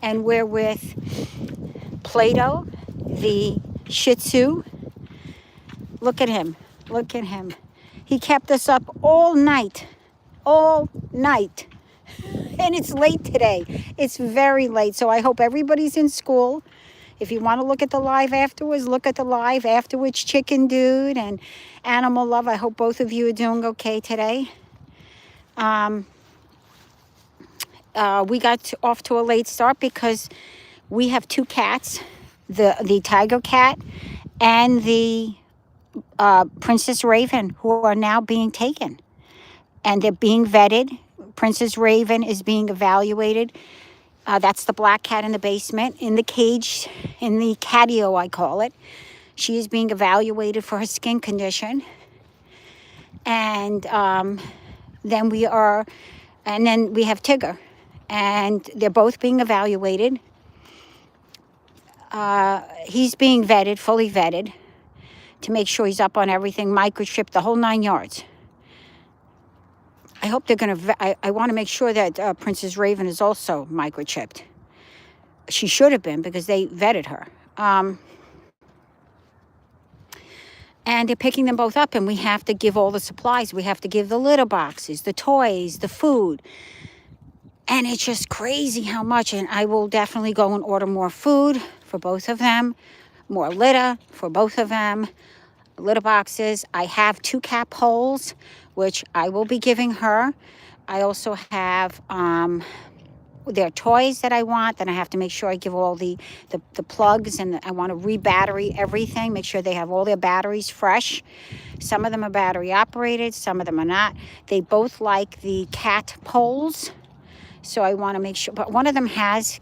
And we're with Plato, the Shih Tzu. Look at him. Look at him. He kept us up all night. All night. And it's late today. It's very late. So I hope everybody's in school. If you want to look at the live afterwards, look at the live afterwards. Chicken Dude and Animal Love. I hope both of you are doing okay today. We got off to a late start because we have two cats, the tiger cat and the Princess Raven, who are now being taken. And they're being vetted. Princess Raven is being evaluated. That's the black cat in the basement, in the cage, in the catio, I call it. She is being evaluated for her skin condition. And then we have Tigger. And they're both being evaluated. He's being vetted, fully vetted, to make sure he's up on everything, microchipped, the whole 9 yards. I hope they're going to, I want to make sure that Princess Raven is also microchipped. She should have been because they vetted her. And they're picking them both up, and we have to give all the supplies. We have to give the litter boxes, the toys, the food. And it's just crazy how much. And I will definitely go and order more food for both of them, more litter for both of them, litter boxes. I have 2 cat poles, which I will be giving her. I also have their toys that I want. Then I have to make sure I give all the plugs, and I want to re-battery everything, make sure they have all their batteries fresh. Some of them are battery operated, some of them are not. They both like the cat poles. So I want to make sure, but one of them has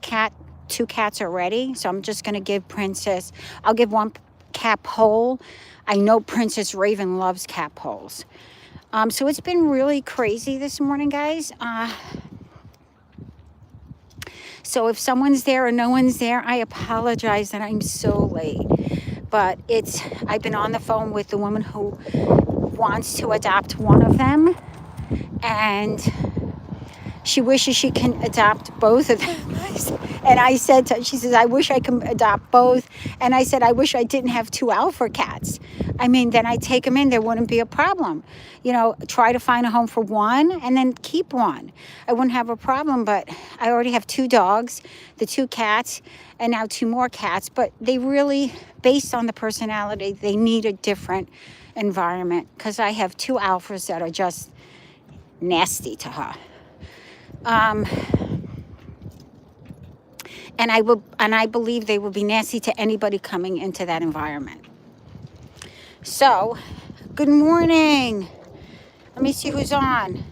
2 cats already. So I'm just going to give Princess, I'll give 1 cat pole. I know Princess Raven loves cat poles. So it's been really crazy this morning, guys. So if someone's there or no one's there, I apologize that I'm so late. But I've been on the phone with the woman who wants to adopt one of them. And she wishes she can adopt both of them. And I said to her, she says, I wish I could adopt both. And I said, I wish I didn't have 2 alpha cats. I mean, then I'd take them in. There wouldn't be a problem. You know, try to find a home for one and then keep one. I wouldn't have a problem, but I already have 2 dogs, the 2 cats, and now 2 more cats. But they really, based on the personality, they need a different environment, because I have 2 alphas that are just nasty to her. And I believe they will be nasty to anybody coming into that environment. So, good morning. Let me see who's on.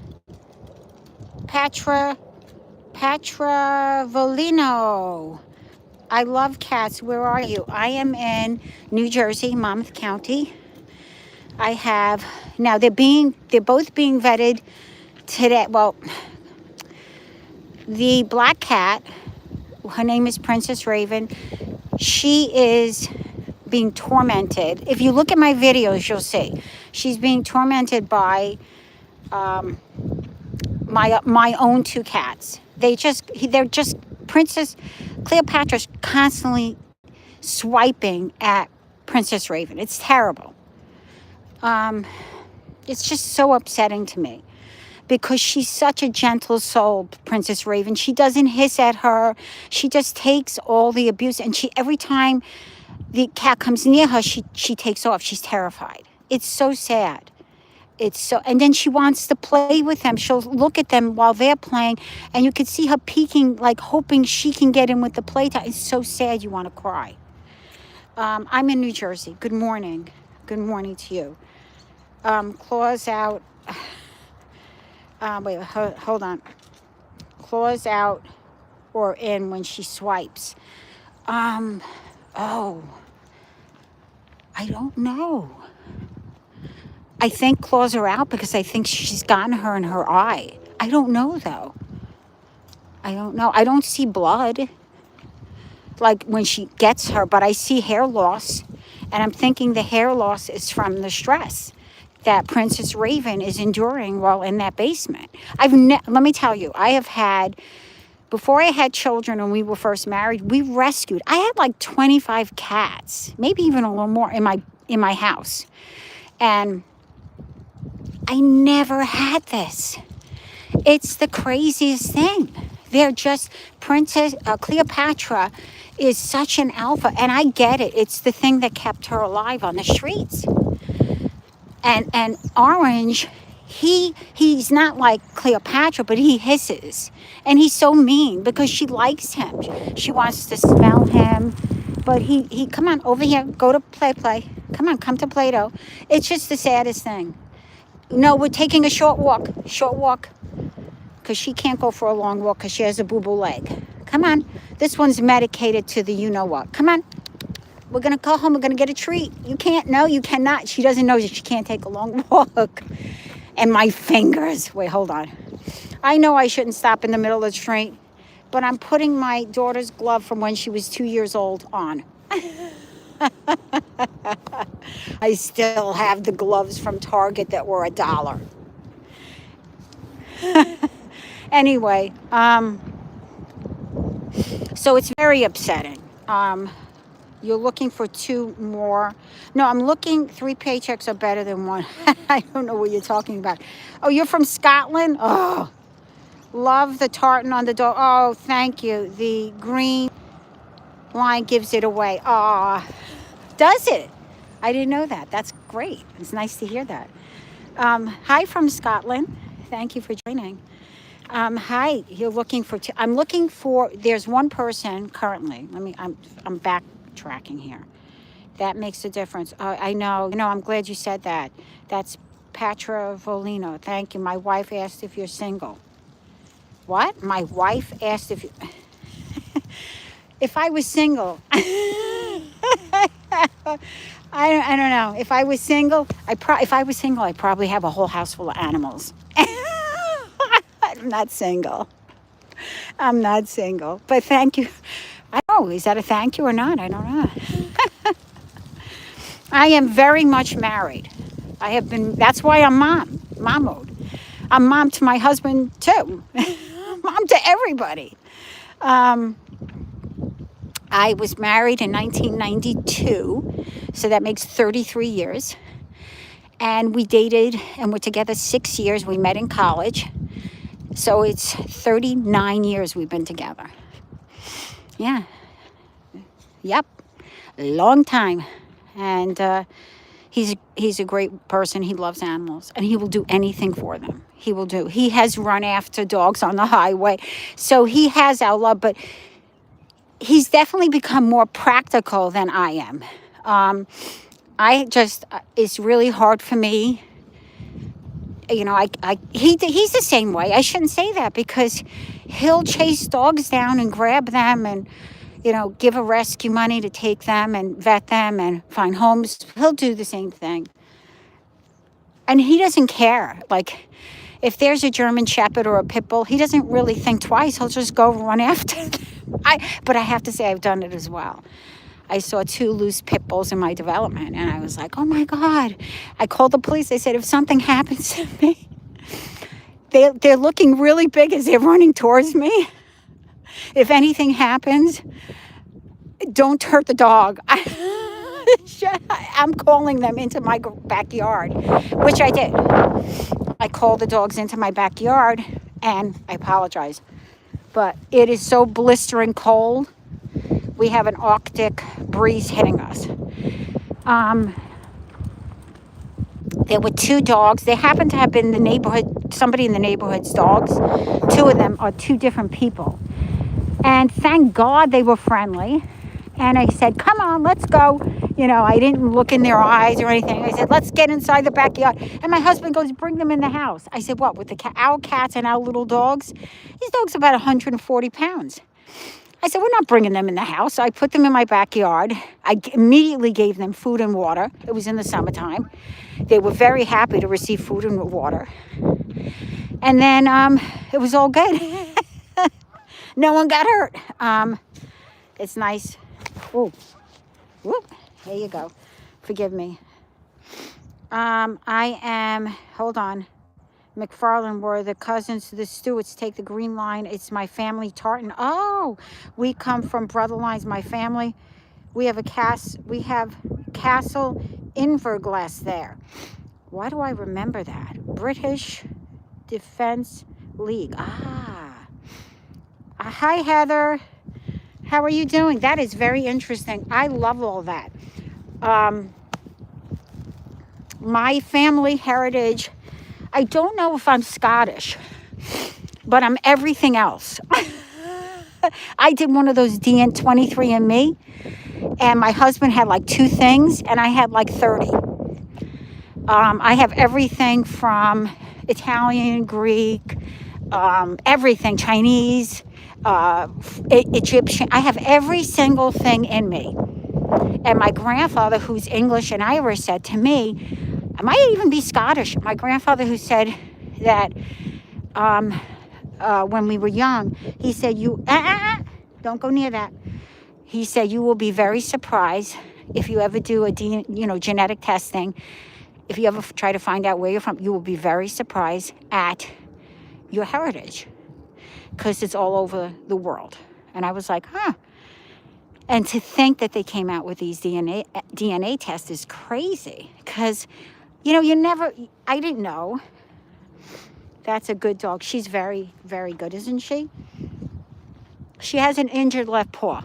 Patra Volino. I love cats. Where are you? I am in New Jersey, Monmouth County. Now they're both being vetted today. Well, the black cat, her name is Princess Raven. She is being tormented. If you look at my videos, you'll see she's being tormented by my own 2 cats. They're just Princess Cleopatra's constantly swiping at Princess Raven. It's terrible. It's just so upsetting to me, because she's such a gentle soul, Princess Raven. She doesn't hiss at her. She just takes all the abuse, and every time the cat comes near her, she takes off. She's terrified. It's so sad. And then she wants to play with them. She'll look at them while they're playing, and you can see her peeking, like hoping she can get in with the playtime. It's so sad, you want to cry. I'm in New Jersey. Good morning. Good morning to you. Claws out. Wait, hold on. Claws out or in when she swipes. I don't know. I think claws are out because I think she's gotten her in her eye. I don't know, though. I don't know. I don't see blood, like when she gets her, but I see hair loss. And I'm thinking the hair loss is from the stress that Princess Raven is enduring while in that basement. Let me tell you, I have had, Before I had children and we were first married, we rescued. I had like 25 cats, maybe even a little more in my house. And I never had this. It's the craziest thing. They're just Princess Cleopatra is such an alpha, and I get it. It's the thing that kept her alive on the streets. And Orange, he's not like Cleopatra, but he hisses, and he's so mean because she likes him. She wants to smell him, but he come on over here, go to play. Come on, come to Play-Doh. It's just the saddest thing. No, we're taking a short walk, because she can't go for a long walk because she has a boo-boo leg. Come on, this one's medicated to the you-know-what. Come on. We're going to go home. We're going to get a treat. You can't. No, you cannot. She doesn't know that she can't take a long walk. And my fingers. Wait, hold on. I know I shouldn't stop in the middle of the street, but I'm putting my daughter's glove from when she was 2 years old on. I still have the gloves from Target that were $1. Anyway, so it's very upsetting. You're looking for 2 more. No, I'm looking, 3 paychecks are better than 1. I don't know what you're talking about. Oh, you're from Scotland? Oh, love the tartan on the dog. Oh, thank you. The green line gives it away. Oh, does it? I didn't know that. That's great. It's nice to hear that. Hi from Scotland. Thank you for joining. Hi, you're looking for, I'm looking for, there's one person currently. I'm backtracking here. That makes a difference. I know, I'm glad you said that. That's Patra Volino. Thank you. My wife asked if you're single. What? My wife asked if you, if I was single. I don't know. If I was single, I'd probably have a whole house full of animals. I'm not single. But thank you. I don't know. Is that a thank you or not? I don't know. I am very much married. I have been. That's why I'm mom mode. I'm mom to my husband too. Mom to everybody. I was married in 1992, so that makes 33 years. And we dated and were together 6 years. We met in college. So it's 39 years we've been together. Yeah. Yep. Long time. And he's a great person. He loves animals. And he will do anything for them. He has run after dogs on the highway. So he has our love. But he's definitely become more practical than I am. It's really hard for me. He's the same way. I shouldn't say that because he'll chase dogs down and grab them and, give a rescue money to take them and vet them and find homes. He'll do the same thing. And he doesn't care. Like, if there's a German Shepherd or a Pit Bull, he doesn't really think twice. He'll just go run after them. But I have to say I've done it as well. I saw 2 loose pit bulls in my development, and I was like, oh, my God. I called the police. They said, if something happens to me, they're looking really big as they're running towards me. If anything happens, don't hurt the dog. I'm calling them into my backyard, which I did. I called the dogs into my backyard, and I apologize. But it is so blistering cold. We have an Arctic breeze hitting us. There were 2 dogs. They happened to have been the neighborhood, somebody in the neighborhood's dogs. 2 of them are 2 different people. And thank God they were friendly. And I said, come on, let's go. I didn't look in their eyes or anything. I said, let's get inside the backyard. And my husband goes, bring them in the house. I said, what, with our cats and our little dogs? These dogs are about 140 pounds. I said, we're not bringing them in the house. So I put them in my backyard. I immediately gave them food and water. It was in the summertime. They were very happy to receive food and water. And then it was all good. No one got hurt. It's nice. Ooh. Whoop. There you go. Forgive me. Hold on. McFarland were the cousins to the Stewarts. Take the green line. It's my family tartan. Oh, we come from brother lines. My family. We have Castle Inverglass there. Why do I remember that? British Defense League. Hi, Heather. How are you doing? That is very interesting. I love all that. My family heritage, I don't know if I'm Scottish, but I'm everything else. I did one of those 23andMe, and my husband had like 2 things, and I had like 30. I have everything from Italian, Greek, everything, Chinese, Egyptian. I have every single thing in me. And my grandfather, who's English and Irish, said to me, I might even be Scottish. My grandfather, who said that when we were young, he said, don't go near that. He said, you will be very surprised if you ever do a genetic testing. If you ever try to find out where you're from, you will be very surprised at your heritage, because it's all over the world. And I was like, And to think that they came out with these DNA tests is crazy, because, I didn't know. That's a good dog. She's very, very good, isn't she? She has an injured left paw.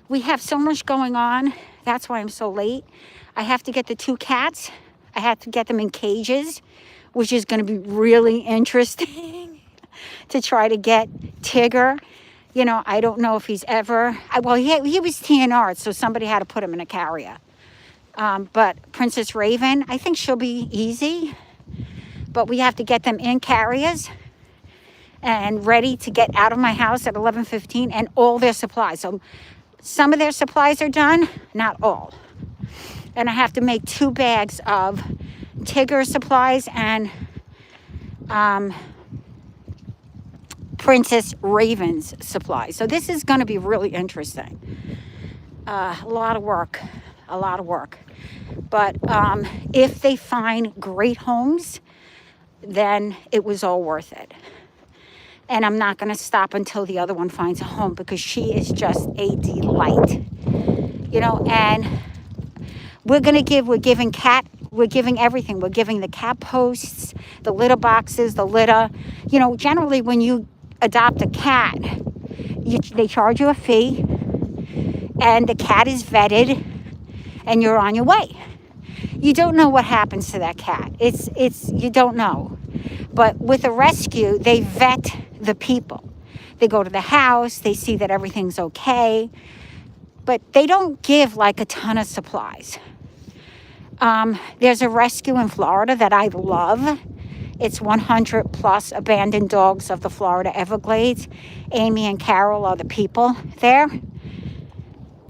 We have so much going on. That's why I'm so late. I have to get the 2 cats. I have to get them in cages, which is going to be really interesting to try to get Tigger. I don't know if he's ever... he was TNR, so somebody had to put him in a carrier. But Princess Raven, I think she'll be easy. But we have to get them in carriers and ready to get out of my house at 11:15, and all their supplies. So some of their supplies are done, not all. And I have to make 2 bags of Tigger supplies and Princess Raven's supplies. So this is going to be really interesting. A lot of work. But if they find great homes, then it was all worth it. And I'm not going to stop until the other one finds a home, because she is just a delight. And we're giving everything. We're giving the cat posts, the litter boxes, the litter. Generally when you adopt a cat, they charge you a fee, and the cat is vetted, and you're on your way. You don't know what happens to that cat. You don't know. But with a rescue, they vet the people. They go to the house, they see that everything's okay, but they don't give like a ton of supplies. There's a rescue in Florida that I love. It's 100 plus abandoned dogs of the Florida Everglades. Amy and Carol are the people there.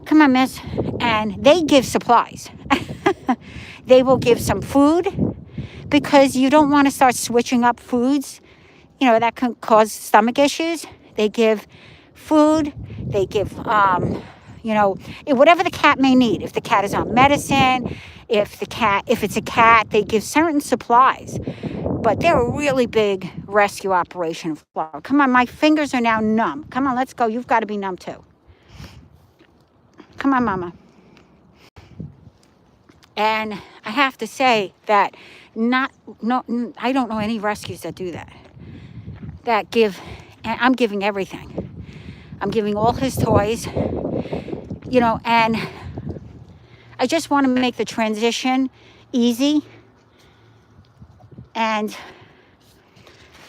Come on, miss. And they give supplies. They will give some food, because you don't want to start switching up foods. That can cause stomach issues. They give food. They give, whatever the cat may need. If the cat is on medicine, if it's a cat, they give certain supplies. But they're a really big rescue operation in Florida. Come on, my fingers are now numb. Come on, let's go. You've got to be numb too. Come on, Mama. And I have to say that I don't know any rescues that do that. And I'm giving everything. I'm giving all his toys, and I just want to make the transition easy. And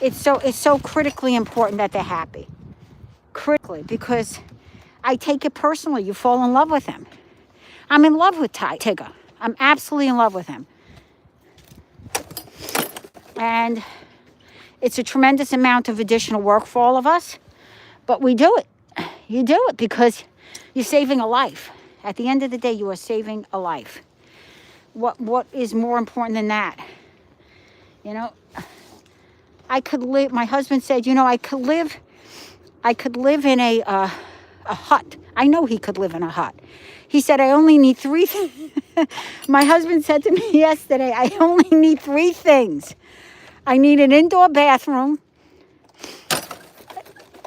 it's so critically important that they're happy. Critically, because I take it personally. You fall in love with him. I'm in love with Tigger. I'm absolutely in love with him. And it's a tremendous amount of additional work for all of us, but we do it. You do it because you're saving a life. At the end of the day, you are saving a life. What is more important than that? I could live. My husband said, I could live in a hut, I know he could live in a hut. He said, I only need three things. My husband said to me yesterday, I only need three things. I need an indoor bathroom.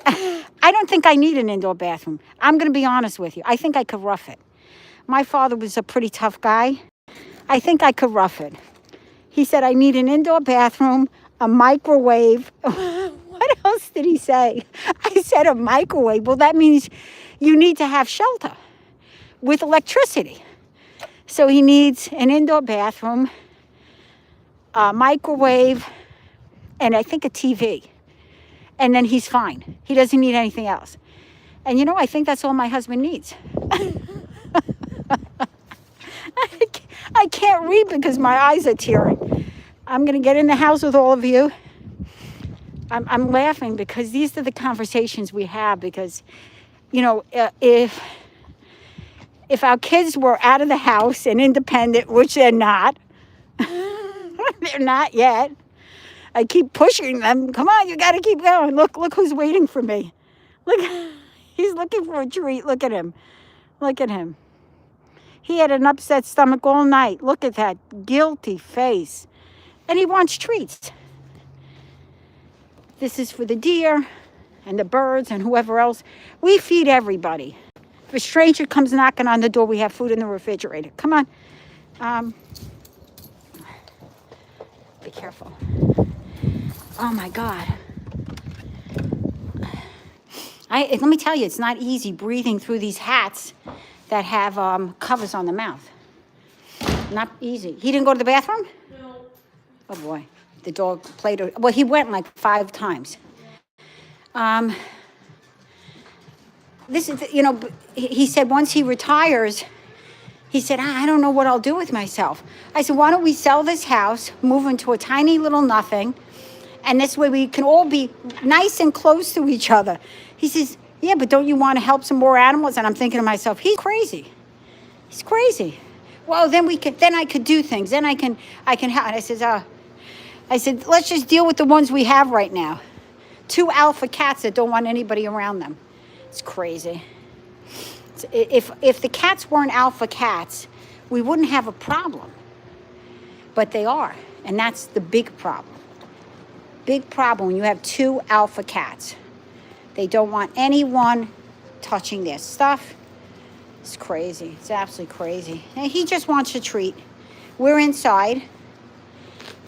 I don't think I need an indoor bathroom. I'm going to be honest with you. I think I could rough it. My father was a pretty tough guy. I think I could rough it. He said, I need an indoor bathroom, a microwave. What else did he say? I said a microwave. Well, that means you need to have shelter with electricity. So he needs an indoor bathroom, a microwave, and I think a TV. And then he's fine. He doesn't need anything else. And you know, I think that's all my husband needs. I can't read because my eyes are tearing. I'm going to get in the house with all of you. I'm laughing because these are the conversations we have because, you know, if our kids were out of the house and independent, which they're not, they're not yet. I keep pushing them. Come on, you got to keep going. Look who's waiting for me. Look, he's looking for a treat. Look at him. Look at him. He had an upset stomach all night. Look at that guilty face. And he wants treats. This is for the deer and the birds and whoever else. We feed everybody. If a stranger comes knocking on the door, we have food in the refrigerator. Come on. Be careful. Oh my God. Let me tell you, it's not easy breathing through these hats that have covers on the mouth. Not easy. He didn't go to the bathroom? No. Oh boy. The dog played. Well, he went like 5 times. This is, you know, he said once he retires, he said, I don't know what I'll do with myself. I said, why don't we sell this house, move into a tiny little nothing, and this way we can all be nice and close to each other. He says, yeah, but don't you want to help some more animals? And I'm thinking to myself, he's crazy. He's crazy. Well, then I could do things. Then I can help. And I said, let's just deal with the ones we have right now. 2 alpha cats that don't want anybody around them. It's crazy. If the cats weren't alpha cats, we wouldn't have a problem. But they are, and that's the big problem. Big problem when you have 2 alpha cats. They don't want anyone touching their stuff. It's crazy. It's absolutely crazy. And he just wants a treat. We're inside.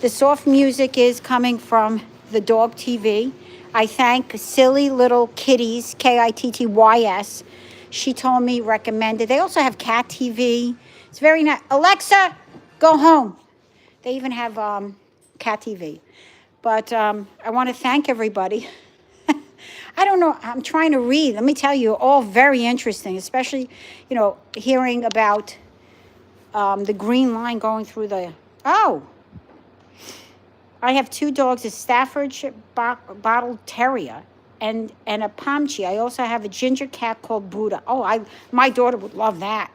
The soft music is coming from the dog TV. I thank Silly Little Kitties, Kittyys. She told me, recommended. They also have cat TV. It's very nice. Alexa, go home. They even have cat TV. But I want to thank everybody. I don't know. I'm trying to read. Let me tell you, all very interesting, especially, you know, hearing about the green line going through the... Oh, I have 2 dogs, a Staffordshire Bottle Terrier and a Pomchi. I also have a ginger cat called Buddha. Oh, my daughter would love that.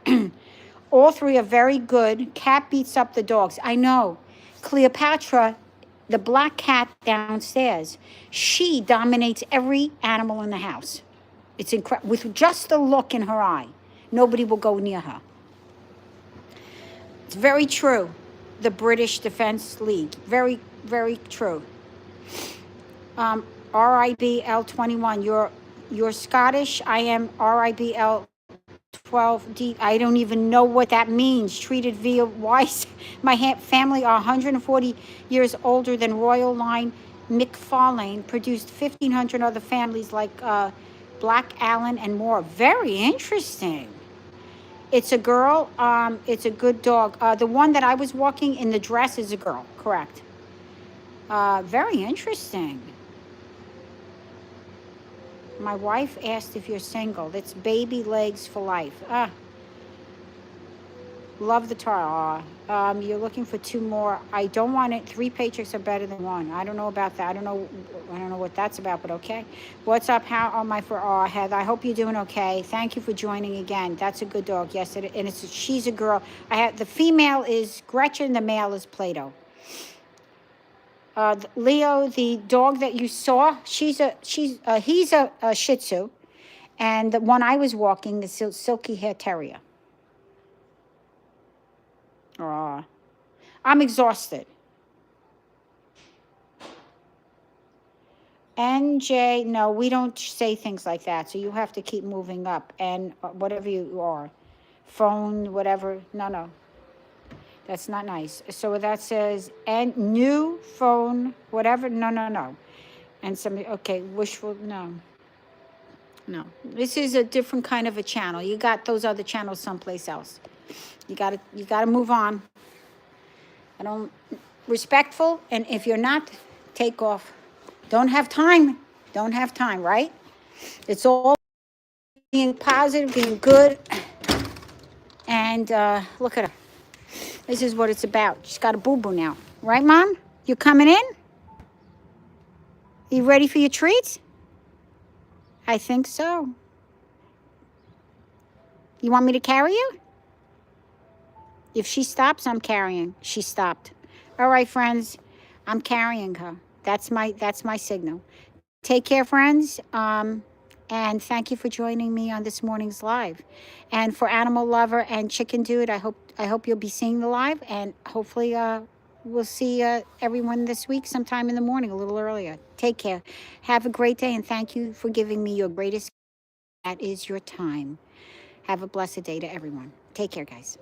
All 3 are very good. Cat beats up the dogs. I know. Cleopatra, the black cat downstairs, she dominates every animal in the house. It's incredible. With just the look in her eye, nobody will go near her. It's very true. The British Defence League. Very, very true. RIBL21. You're Scottish. I am RIBL12D. I don't even know what that means. Treated via Weiss. My family are 140 years older than Royal Line. McFarlane produced 1,500 other families like Black Allen and more. Very interesting. It's a girl. It's a good dog. The one that I was walking in the dress is a girl. Correct. Very interesting. My wife asked if you're single. It's baby legs for life. Love the tar. You're looking for 2 more. I don't want it. 3 paychecks are better than 1. I don't know about that. I don't know what that's about, but okay. What's up? How am I for Heather? I hope you're doing okay. Thank you for joining again. That's a good dog. Yes, and she's a girl. the female is Gretchen. The male is Plato. Leo, the dog that you saw, he's a Shih Tzu, And the one I was walking, the silky hair terrier. Oh, I'm exhausted. NJ, no, we don't say things like that. So you have to keep moving up. And whatever you are, phone, whatever. No, no, that's not nice. So that says, and new phone, whatever. No, no, no. And somebody, okay, wishful, no. No, this is a different kind of a channel. You got those other channels someplace else. You gotta move on. I don't respectful, and if you're not, take off. Don't have time. Don't have time, right? It's all being positive, being good, and look at her. This is what it's about. She's got a boo-boo now, right, Mom? You coming in? You ready for your treats? I think so. You want me to carry you? If she stops, I'm carrying. She stopped. All right, friends, I'm carrying her. That's my signal. Take care, friends. And thank you for joining me on this morning's live. And for Animal Lover and Chicken Dude, I hope you'll be seeing the live, and hopefully we'll see everyone this week sometime in the morning, a little earlier. Take care. Have a great day, and thank you for giving me your greatest. That is your time. Have a blessed day to everyone. Take care, guys.